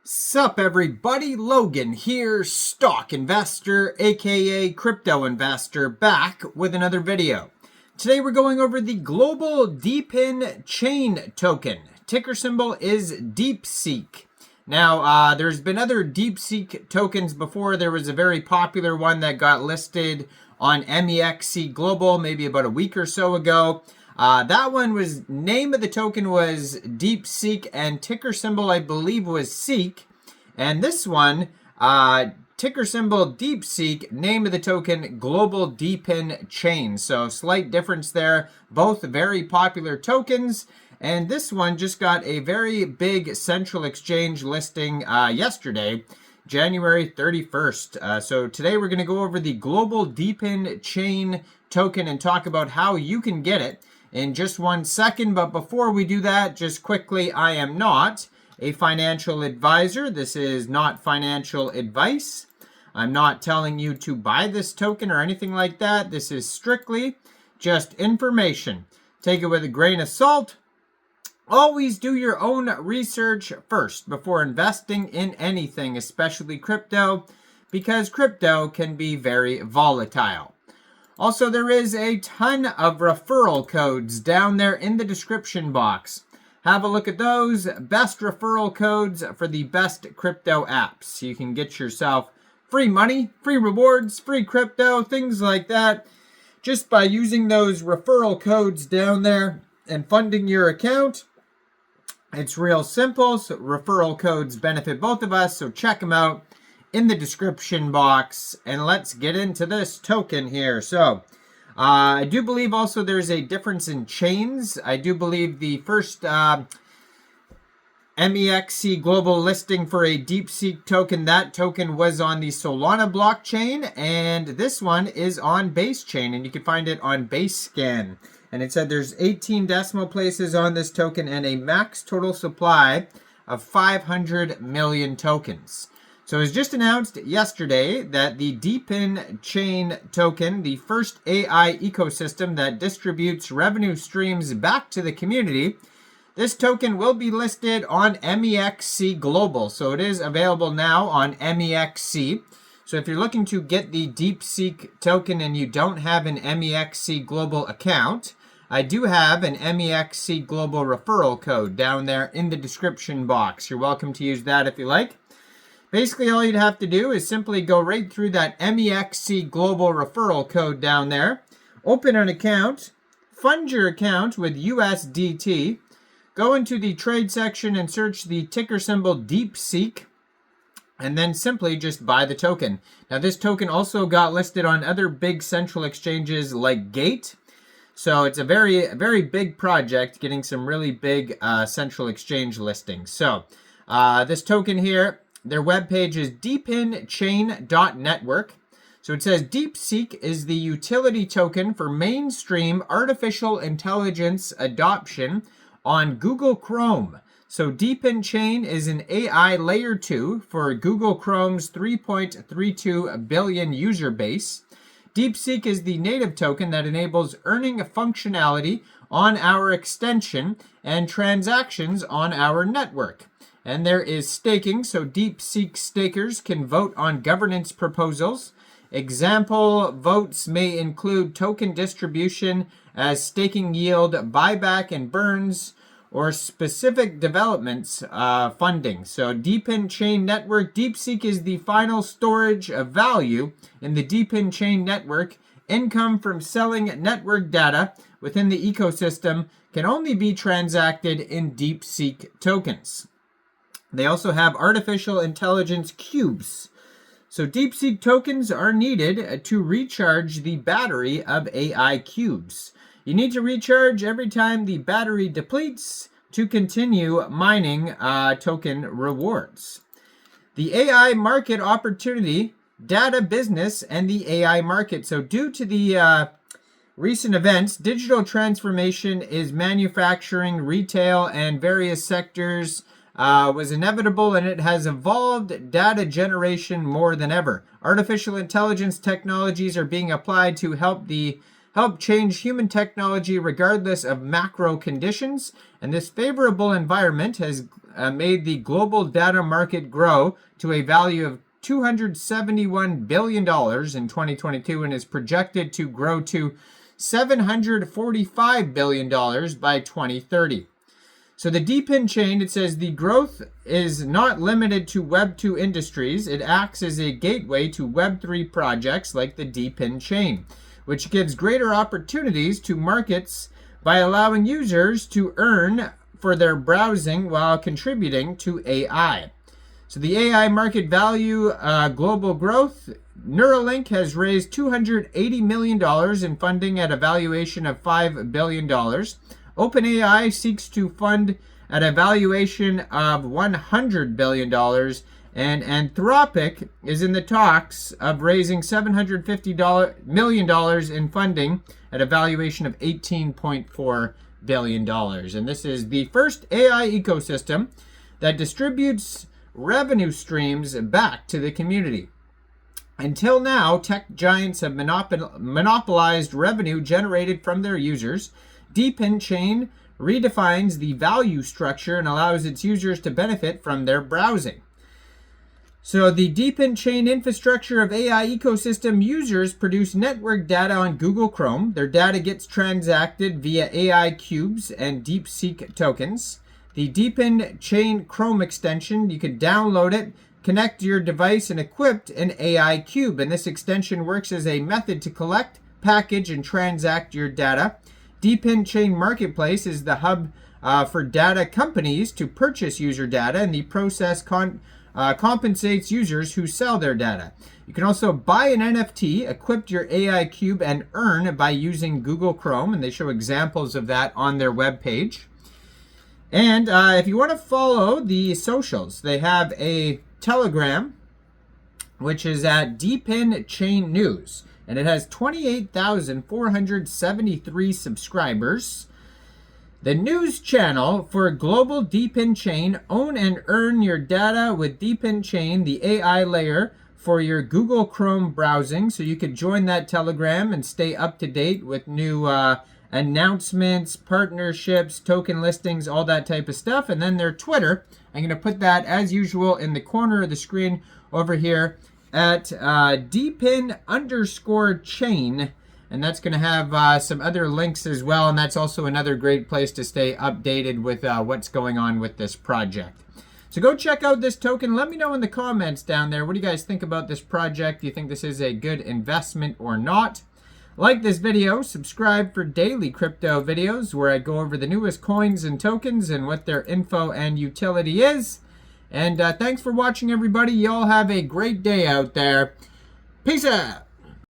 Sup everybody, Logan here, stock investor, aka crypto investor, back with another video. Today we're going over the global DEPINCHAIN token. Ticker symbol is DEEPSEEK. Now, there's been other DeepSeek tokens before. There was a very popular one that got listed on MEXC Global maybe about a week or so ago. That one was, name of the token was DeepSeek, and ticker symbol I believe was Seek. And this one, ticker symbol DeepSeek, name of the token Global DEPINCHAIN. So slight difference there, both very popular tokens. And this one just got a very big central exchange listing yesterday, January 31st. So today we're going to go over the global DEPINCHAIN token and talk about how you can get it in just 1 second. But before we do that, just quickly, I am not a financial advisor. This is not financial advice. I'm not telling you to buy this token or anything like that. This is strictly just information. Take it with a grain of salt. Always do your own research first before investing in anything, especially crypto, because crypto can be very volatile. Also, there is a ton of referral codes down there in the description box. Have a look at those. Best referral codes for the best crypto apps. You can get yourself free money, free rewards, free crypto, things like that, just by using those referral codes down there and funding your account. It's real simple. So referral codes benefit both of us, so check them out in the description box, and let's get into this token here. So I do believe also there's a difference in chains. I do believe the first MEXC global listing for a DeepSeek token, that token was on the Solana blockchain, and this one is on Base Chain, and you can find it on BaseScan. And it said there's 18 decimal places on this token and a max total supply of 500 million tokens. So it was just announced yesterday that the DEPINCHAIN token, the first AI ecosystem that distributes revenue streams back to the community, this token will be listed on MEXC Global. So it is available now on MEXC. So if you're looking to get the DeepSeek token and you don't have an MEXC Global account, I do have an MEXC Global referral code down there in the description box. You're welcome to use that if you like. Basically, all you'd have to do is simply go right through that MEXC Global referral code down there, open an account, fund your account with USDT, go into the trade section and search the ticker symbol DeepSeek, and then simply just buy the token. Now, this token also got listed on other big central exchanges like Gate. So it's a very big project, getting some really big central exchange listings. So this token here, their webpage is DEPINCHAIN.network. So it says DeepSeek is the utility token for mainstream artificial intelligence adoption on Google Chrome. So DEPINCHAIN is an AI layer 2 for Google Chrome's 3.32 billion user base. DeepSeek is the native token that enables earning functionality on our extension and transactions on our network. And there is staking, so DeepSeek stakers can vote on governance proposals. Example votes may include token distribution as staking yield, buyback and burns, or specific developments funding. So DEPINCHAIN network, DeepSeek is the final storage of value in the DEPINCHAIN network. Income from selling network data within the ecosystem can only be transacted in DeepSeek tokens. They also have artificial intelligence cubes. So DeepSeek tokens are needed to recharge the battery of AI cubes. You need to recharge every time the battery depletes to continue mining token rewards. The AI market opportunity, data business, and the AI market. So due to the recent events, digital transformation is manufacturing, retail, and various sectors was inevitable, and it has evolved data generation more than ever. Artificial intelligence technologies are being applied to help change human technology regardless of macro conditions, and this favorable environment has made the global data market grow to a value of $271 billion in 2022 and is projected to grow to $745 billion by 2030. So the DePin chain, it says the growth is not limited to Web 2 industries. It acts as a gateway to Web 3 projects like the DePin chain, which gives greater opportunities to markets by allowing users to earn for their browsing while contributing to AI. So the AI market value, global growth, Neuralink has raised $280 million in funding at a valuation of $5 billion. OpenAI seeks to fund at a valuation of $100 billion, and Anthropic is in the talks of raising $750 million in funding at a valuation of $18.4 billion. And this is the first AI ecosystem that distributes revenue streams back to the community. Until now, tech giants have monopolized revenue generated from their users. DePinChain redefines the value structure and allows its users to benefit from their browsing. So the DePinChain infrastructure of AI ecosystem users produce network data on Google Chrome. Their data gets transacted via AI cubes and DeepSeek tokens. The DePinChain Chrome extension, you can download it, connect to your device, and equip an AI cube. And this extension works as a method to collect, package, and transact your data. DePinChain Marketplace is the hub for data companies to purchase user data, and the process compensates users who sell their data. You can also buy an NFT, equip your AI cube, and earn by using Google Chrome, and they show examples of that on their webpage. And if you want to follow the socials, they have a Telegram, which is at DePinChain News, and it has 28,473 subscribers. The news channel for global DePinChain. Own and earn your data with DePinChain, the AI layer for your Google Chrome browsing. So you could join that Telegram and stay up to date with new announcements, partnerships, token listings, all that type of stuff. And then their Twitter, I'm going to put that as usual in the corner of the screen over here at DePin_chain. And that's going to have some other links as well. And that's also another great place to stay updated with what's going on with this project. So go check out this token. Let me know in the comments down there. What do you guys think about this project? Do you think this is a good investment or not? Like this video, subscribe for daily crypto videos where I go over the newest coins and tokens and what their info and utility is. And thanks for watching, everybody. You all have a great day out there. Peace out.